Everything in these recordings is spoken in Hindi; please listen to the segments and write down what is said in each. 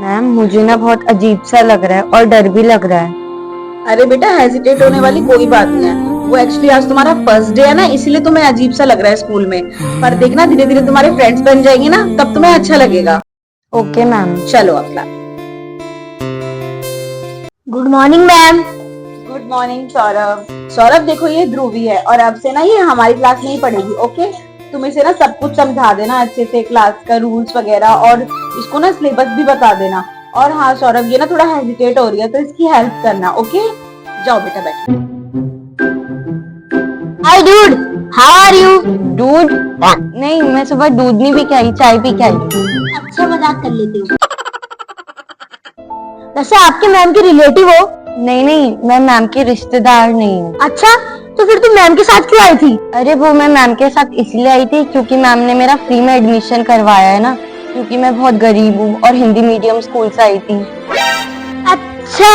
मैम मुझे ना बहुत अजीब सा लग रहा है और डर भी लग रहा है। अरे बेटा, हेजिटेट होने वाली कोई बात नहीं है। वो एक्चुअली आज तुम्हारा फर्स्ट डे है ना, इसीलिए तुम्हें अजीब सा लग रहा है स्कूल में। पर देखना, धीरे धीरे तुम्हारे फ्रेंड्स बन जाएंगे ना, तब तुम्हें अच्छा लगेगा। Okay ma'am. चलो अपना। Good morning ma'am. Good morning Saurabh. Saurabh देखो, ये ध्रुवी है और अब से ना ये हमारी क्लास में ही पढ़ेगी। ओके, तुम इसे ना सब कुछ समझा देना अच्छे से, क्लास का रूल्स वगैरह, और इसको ना सिलेबस भी बता देना। और हाँ सौरभ, ये ना थोड़ा हेजिटेट हो रही है तो इसकी हेल्प करना। ओके, जाओ बेटा बैठो। हाय डूड, हाउ आर यू? दूध? नहीं, मैं सुबह दूध नहीं पी के आई, चाय पी के आई। अच्छा, मजाक कर लेती हूँ। वैसे आपके मैम के रिलेटिव हो? नहीं नहीं, मैं मैम की रिश्तेदार नहीं हूँ। अच्छा, तो फिर तुम मैम के साथ क्यों आई थी? अरे वो मैं मैम के साथ इसलिए आई थी क्योंकि मैम ने मेरा फ्री में एडमिशन करवाया है ना, क्योंकि मैं बहुत गरीब हूँ और हिंदी मीडियम स्कूल से आई थी। अच्छा,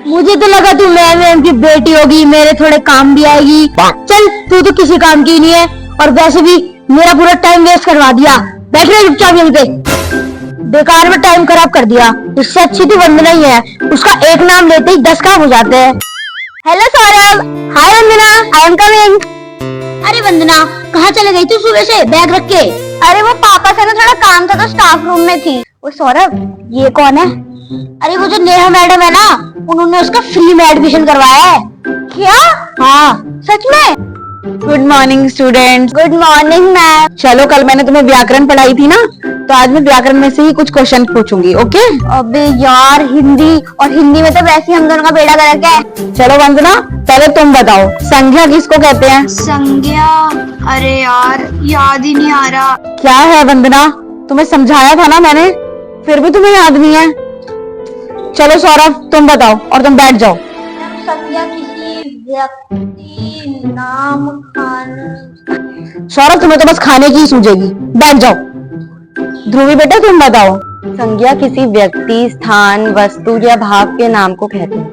मुझे तो लगा तू मैम की बेटी होगी, मेरे थोड़े काम भी आएगी। चल, तू तो किसी काम की नहीं है, और वैसे भी मेरा पूरा टाइम वेस्ट करवा दिया। बैठ रहे चुपचाप यहीं पे, बेकार में टाइम खराब कर दिया। इससे अच्छी थी वंदना ही है, उसका एक नाम लेते ही 10 काम हो जाते हैं। Hello Saurabh. Hi Vandana, I am coming. अरे वंदना, कहाँ चले गई तू सुबह से बैग रख के? अरे वो पापा से ना थोड़ा काम था तो स्टाफ रूम में थी। वो सौरभ, ये कौन है? अरे वो जो नेहा मैडम है ना, उन्होंने उसका फ्री में एडमिशन करवाया है। क्या? हाँ, सच में। Good morning students. Good morning ma'am. चलो, कल मैंने तुम्हें व्याकरण पढ़ाई थी ना, तो आज मैं व्याकरण में से ही कुछ क्वेश्चन पूछूंगी। ओके? अबे यार, हिंदी और हिंदी में तो वैसे ही हम दोनों का बेड़ा गर्क है। चलो वंदना, पहले तुम बताओ, संज्ञा किसको कहते हैं? संज्ञा? अरे यार, याद ही नहीं आ रहा। क्या है वंदना, तुम्हें समझाया था ना मैंने, फिर भी तुम्हें याद नहीं है। चलो सौरभ, तुम बताओ और तुम बैठ जाओ। संज्ञा किसी व्यक्ति, नाम, खाना। सौरभ, तुम्हें तो बस खाने की ही सूझेगी, बैठ जाओ। ध्रुवी बेटा, तुम बताओ। संज्ञा किसी व्यक्ति, स्थान, वस्तु या भाव के नाम को कहते हैं।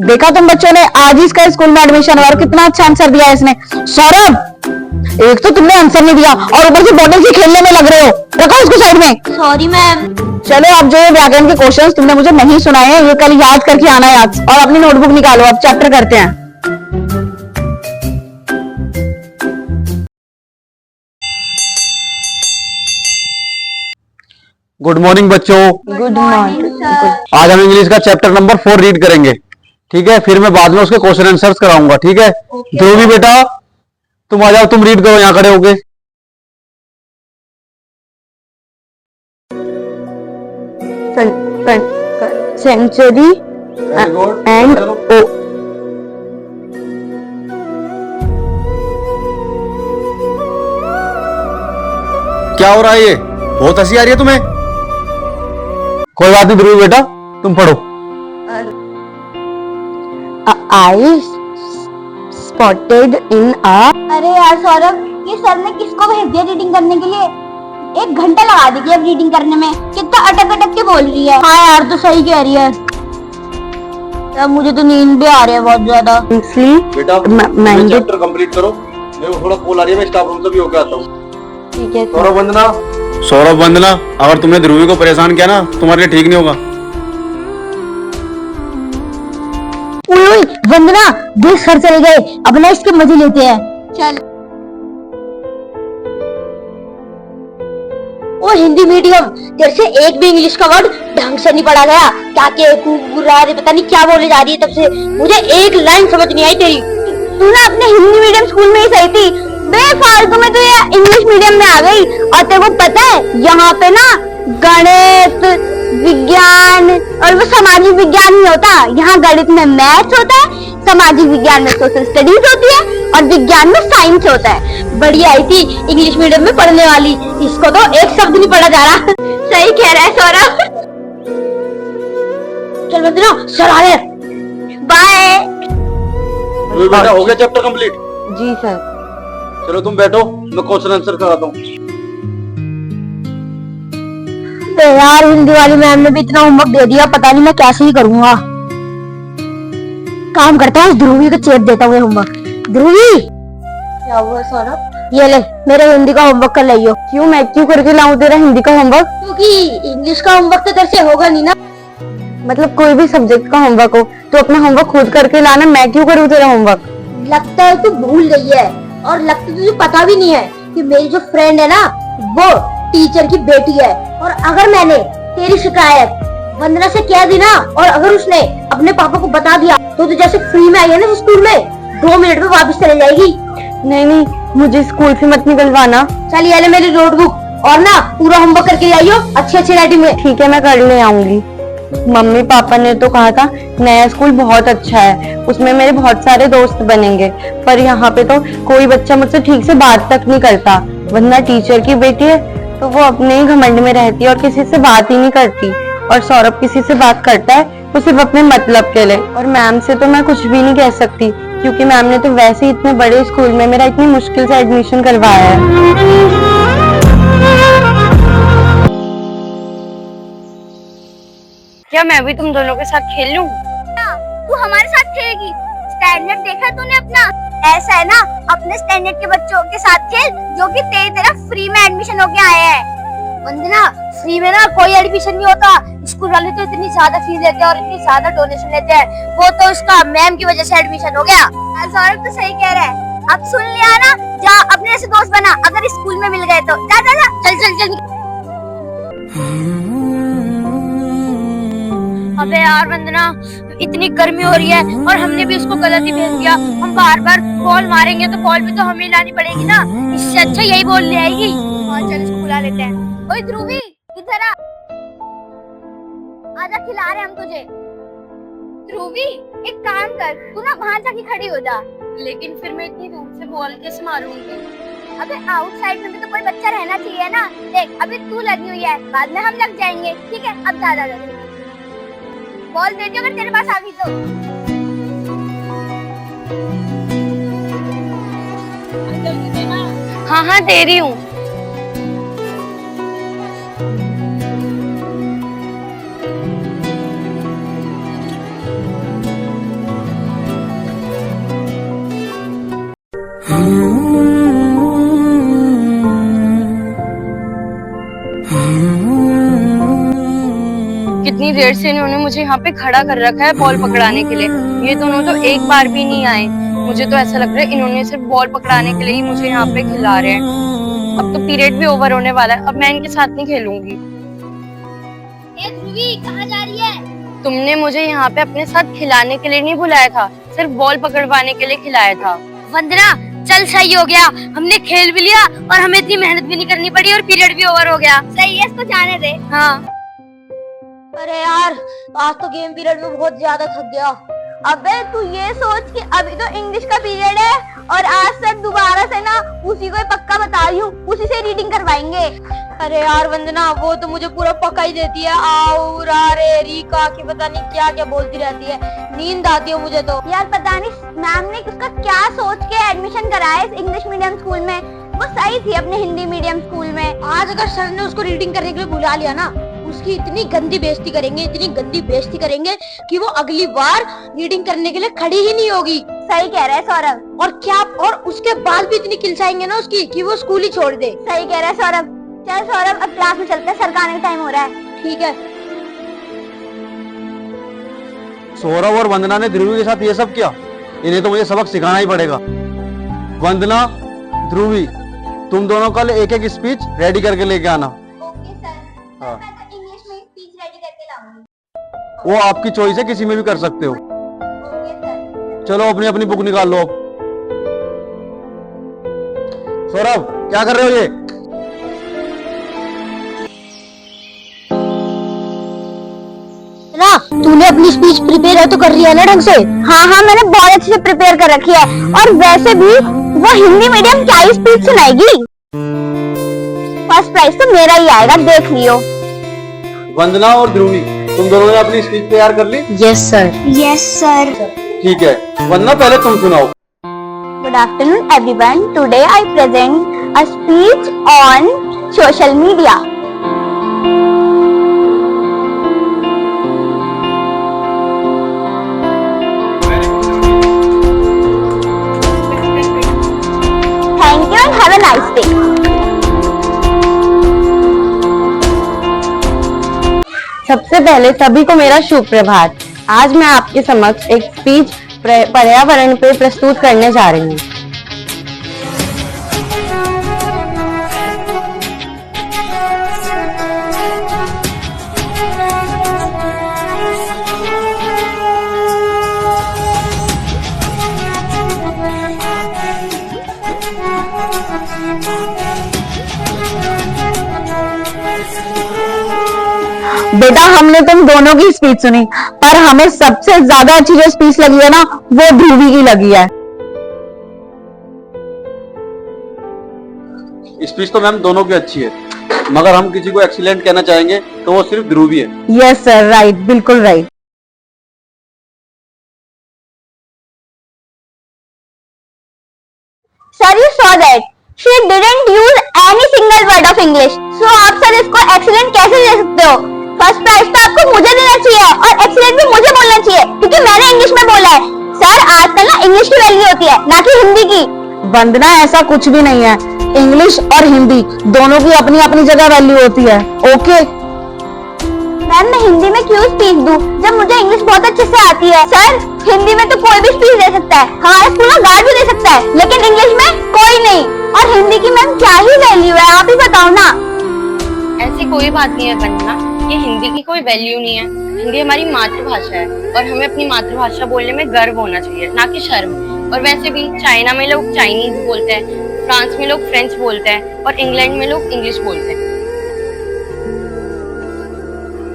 देखा तुम बच्चों ने, आज ही इसका स्कूल में एडमिशन हुआ और कितना अच्छा आंसर दिया है इसने। सौरभ, एक तो तुमने आंसर नहीं दिया और ऊपर से बॉटल से खेलने में लग रहे हो। रखो इसको साइड में। Sorry ma'am. चलो, अब जो ये व्याकरण के क्वेश्चंस तुमने मुझे नहीं सुनाए हैं, ये कल याद करके आना है आज, और अपनी नोटबुक निकालो, अब चैप्टर करते हैं। गुड मॉर्निंग बच्चों। Good morning. आज हम इंग्लिश का चैप्टर नंबर 4 रीड करेंगे, ठीक है? फिर मैं बाद में उसके क्वेश्चन आंसर्स कराऊंगा, ठीक है? ध्रुवी बेटा, तुम आ जाओ, तुम रीड करो यहाँ खड़े होके। सेंचुरी एंड ओ। क्या हो रहा है? ये बहुत हंसी आ रही है तुम्हें। कोई बात नहीं ध्रुवी बेटा, तुम पढ़ो। आई स्पॉटेड इन अ। अरे यार सौरभ, ये सर ने किसको भेज दिया रीडिंग करने के लिए? 1 घंटा लगा देगी अब रीडिंग करने में। कितना अटक अटक के बोल रही है। हाँ यार, तो सही कह रही है। अब मुझे तो नींद भी आ रही है बहुत ज्यादा। बेटा, मैं चैप्टर कंप्लीट करो। मेरे को थोड़ा कॉल आ रही है, मैं स्टाफ रूम से भी होके आता हूँ। ठीक है। सौरभ वंदना, सौरभ वंदना, अगर तुमने ध्रुवी को परेशान किया ना, तुम्हारे लिए ठीक नहीं होगा। ओए वंदना, देख सर चले गए, अब ना इसके मजे लेते हैं। चल। ओ हिंदी मीडियम, तेरे से एक भी इंग्लिश का वर्ड ढंग से नहीं पढ़ा गया। क्या के रे, पता नहीं क्या बोले जा रही है तब से, मुझे एक लाइन समझ नहीं आई तेरी। तू ना अपने हिंदी मीडियम स्कूल में ही सही थी, बेफालतू में तो ये इंग्लिश मीडियम में आ गई। और तेरे को पता है, यहाँ पे ना गणित, विज्ञान और वो सामाजिक विज्ञान नहीं होता। यहाँ गणित में मैथ्स होता है, सामाजिक विज्ञान में सोशल स्टडीज होती है, और विज्ञान में साइंस होता है। बढ़िया आई थी इंग्लिश मीडियम में पढ़ने वाली, इसको तो एक शब्द नहीं पढ़ा जा रहा। सही कह रहा है सौरभ। चल बंदना, सर आ रहे। बाय। ध्रुवी बेटा, हो गया चैप्टर कंप्लीट? जी सर। चलो तुम बैठो, मैं क्वेश्चन आंसर कराता हूँ। यार, हिंदी वाली मैम ने भी इतना होमवर्क दे दिया, पता नहीं मैं कैसे ही करूंगा। काम करता हूँ, ध्रुवी को चेप देता हूँ होमवर्क। ध्रुवी, क्या हुआ सौरभ? ये ले, मेरे हिंदी का होमवर्क कर लियो। क्यों, मैं क्यों करके लाऊं तेरा हिंदी का होमवर्क? क्योंकि इंग्लिश का होमवर्क तो तेरे से होगा नहीं ना। मतलब कोई भी सब्जेक्ट का होमवर्क हो तो अपना होमवर्क खुद करके लाना, मैं क्यों करूँ तेरा होमवर्क? लगता है तू भूल गई है, और लगता है तुझे पता भी नहीं है कि मेरी जो फ्रेंड है ना, वो टीचर की बेटी है। और अगर मैंने तेरी शिकायत वंदना से कह दी ना, और अगर उसने अपने पापा को बता दिया, तो तू जैसे फ्री में आई है ना स्कूल में, 2 मिनट में वापस चले जाएगी। नहीं नहीं, मुझे स्कूल से मत निकलवाना। चल ये ले मेरी नोटबुक, और ना पूरा होमवर्क करके आइयो अच्छी अच्छी राइटिंग में। ठीक है, मैं कर ले आऊंगी। मम्मी पापा ने तो कहा था नया स्कूल बहुत अच्छा है, उसमें मेरे बहुत सारे दोस्त बनेंगे, पर यहाँ पे तो कोई बच्चा मुझसे ठीक से बात तक नहीं करता। वरना टीचर की बेटी है तो वो अपने ही घमंड में रहती है और किसी से बात ही नहीं करती। और सौरभ किसी से बात करता है तो सिर्फ अपने मतलब के लिए। और मैम से तो मैं कुछ भी नहीं कह सकती, क्योंकि मैम ने तो वैसे ही इतने बड़े स्कूल में मेरा इतनी मुश्किल से एडमिशन करवाया है। क्या मैं भी तुम दोनों के साथ खेल लूं? तू हमारे साथ खेलेगी? स्टैंडर्ड देखा तूने अपना? ऐसा है ना, अपने स्टैंडर्ड के बच्चों के साथ खेल जो कि तेरी तरफ फ्री में एडमिशन होके आए हैं। वंदना, फ्री में ना कोई एडमिशन नहीं होता। स्कूल वाले तो इतनी ज्यादा फीस लेते हैं और इतनी ज्यादा डोनेशन लेते हैं। वो तो उसका मैम की वजह से एडमिशन हो गया। सौरभ तो सही कह रहा है। अब सुन लिया ना, जा अपने ऐसे दोस्त बना, अगर स्कूल में मिल गए तो। जा जा जा, चल चल चल। अबे यार वंदना, इतनी गर्मी हो रही है और हमने भी उसको गलत ही भेज दिया। हम बार बार कॉल मारेंगे तो कॉल भी तो हमें लानी पड़ेगी ना, इससे अच्छा यही बोल ले आएगी। और चल इसको बुला लेते हैं। ओए ध्रुवी, इधर आ। आजा, खिला रहे हम तुझे। ध्रुवी, एक काम कर, तू ना वहाँ जाके खड़ी हो जा। लेकिन फिर मैं इतनी दूर से बॉल कैसे मारूंगी? अबे आउटसाइड में भी तो कोई बच्चा रहना चाहिए ना। देख, अभी तू लगी हुई है, बाद में हम लग जाएंगे। ठीक है, अब जा जा जा। बॉल दे दियो अगर तेरे पास आ गई तो। हाँ हाँ, दे रही हूँ। कितनी देर से इन्होंने मुझे यहाँ पे खड़ा कर रखा है बॉल पकड़ाने के लिए। ये दोनों तो एक बार भी नहीं आए। मुझे तो ऐसा लग रहा है इन्होंने सिर्फ बॉल पकड़ाने के लिए ही मुझे यहाँ पे खिला रहे हैं। अब तो पीरियड भी ओवर होने वाला है, अब मैं इनके साथ नहीं खेलूंगी। ए ध्रुवी, कहाँ जा रही है? तुमने मुझे यहाँ पे अपने साथ खिलाने के लिए नहीं बुलाया था, सिर्फ बॉल पकड़वाने के लिए खिलाया था। वंदना, चल सही हो गया, हमने खेल भी लिया और हमें इतनी मेहनत भी नहीं करनी पड़ी और पीरियड भी ओवर हो गया। सही है, इसको जाने दे। हाँ। अरे यार, आज तो गेम पीरियड में बहुत ज्यादा थक गया। अबे तू ये सोच कि अभी तो इंग्लिश का पीरियड है और आज सर दोबारा से ना उसी को पक्का बता रही हूँ, उसी से रीडिंग करवाएंगे। अरे यार वंदना, वो तो मुझे पूरा पक्का ही देती है। आओ रे रीका की पता नहीं क्या क्या बोलती रहती है, नींद आती है मुझे तो। यार पता नहीं मैम ने उसका क्या सोच के एडमिशन कराया इस इंग्लिश मीडियम स्कूल में। वो सही थी अपने हिंदी मीडियम स्कूल में। आज अगर सर ने उसको रीडिंग करने के लिए बुला लिया ना, उसकी इतनी गंदी बेइज्जती करेंगे, इतनी गंदी बेइज्जती करेंगे कि वो अगली बार रीडिंग करने के लिए खड़ी ही नहीं होगी। सही कह रहा है सौरभ। और क्या, और उसके बाद भी इतनी खिलचाएंगे ना उसकी कि वो स्कूल ही छोड़ दे। सही कह रहा है सौरभ। चल सौरभ, अब क्लास में चलते हैं, सर का आने का टाइम हो रहा है। ठीक है। सौरभ और वंदना ने ध्रुवी के साथ ये सब किया, इन्हें तो मुझे सबक सिखाना ही पड़ेगा। वंदना, ध्रुवी, तुम दोनों कल एक एक स्पीच रेडी करके लेके आना। Okay sir. हाँ। मैं तो इंग्लिश में स्पीच रेडी करके लाऊंगी। वो आपकी चॉइस है, किसी में भी कर सकते हो। Okay sir. चलो अपनी अपनी बुक निकाल लो अब। सौरभ, क्या कर रहे हो ये? ना, तूने अपनी स्पीच प्रिपेयर तो कर रही है ना ढंग से? हाँ हाँ, मैंने बहुत अच्छे से प्रिपेयर कर रखी है। और वैसे भी वो हिंदी मीडियम क्या ही स्पीच सुनाएगी। फर्स्ट प्राइज तो मेरा ही आएगा, देख लियो। वंदना और ध्रुवी, तुम दोनों ने अपनी स्पीच तैयार कर ली? Yes sir. Yes sir. ठीक है, वंदना पहले तुम सुनाओ। Good afternoon everyone. Today I present a speech on social media. Thank you and have a nice सबसे पहले सभी को मेरा शुभ प्रभात। आज मैं आपके समक्ष एक स्पीच पर्यावरण पे प्रस्तुत करने जा रही हूँ। बेटा, हमने तुम दोनों की स्पीच सुनी, पर हमें सबसे ज्यादा अच्छी जो स्पीच लगी है ना, वो ध्रुवी की लगी है। स्पीच तो मैम दोनों की अच्छी है, मगर हम किसी को एक्सीलेंट कहना चाहेंगे तो वो सिर्फ ध्रुवी है। यस सर, राइट, बिल्कुल right. Sir, you saw that. She didn't use any single word of English. So आप सर इसको excellent कैसे दे सकते हो? फर्स्ट प्राइज तो आपको मुझे देना चाहिए और एक्सीलेंट भी मुझे बोलना चाहिए, क्योंकि मैंने इंग्लिश में बोला है। सर, आजकल ना इंग्लिश की वैल्यू होती है, ना कि हिंदी की। वंदना, ऐसा कुछ भी नहीं है। इंग्लिश और हिंदी दोनों की अपनी अपनी जगह वैल्यू होती है। ओके मैम, मैं हिंदी में क्यों स्पीच दूं जब मुझे इंग्लिश बहुत अच्छे से आती है? सर, हिंदी में तो कोई भी स्पीच दे सकता है, हमारा स्कूल में गार्ड भी दे सकता है, लेकिन इंग्लिश में कोई नहीं। और हिंदी की मैम क्या ही वैल्यू है, आप ही बताओ ना। ऐसी कोई बात नहीं है वंदना, ये हिंदी की कोई वैल्यू नहीं है। हिंदी हमारी मातृभाषा है और हमें अपनी मातृभाषा बोलने में गर्व होना चाहिए, ना कि शर्म। और वैसे भी चाइना में लोग चाइनीज बोलते हैं, फ्रांस में लोग फ्रेंच बोलते हैं और इंग्लैंड में लोग इंग्लिश बोलते हैं।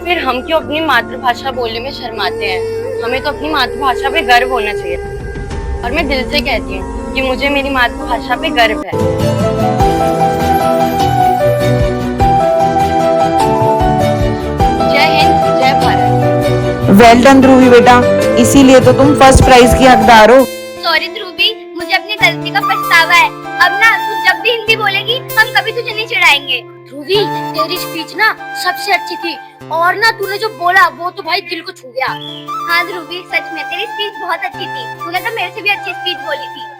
फिर हम क्यों अपनी मातृभाषा बोलने में शर्माते हैं? हमें तो अपनी मातृभाषा पे गर्व होना चाहिए। और मैं दिल से कहती हूँ कि मुझे मेरी मातृभाषा पे गर्व है। जय हिंद, जय भारत। वेल डन ध्रुवी बेटा, इसीलिए तो तुम फर्स्ट प्राइज की हकदार हो। सॉरी ध्रुवी, मुझे अपनी गलती का पछतावा है। अब ना तू जब भी हिंदी बोलेगी हम कभी तुझे नहीं चिढ़ाएंगे। ध्रुवी, तेरी स्पीच ना सबसे अच्छी थी और ना तूने जो बोला वो तो भाई दिल को छू गया। हाँ ध्रुवी, सच में तेरी स्पीच बहुत अच्छी थी। तूने तो मेरे से भी अच्छी स्पीच बोली थी।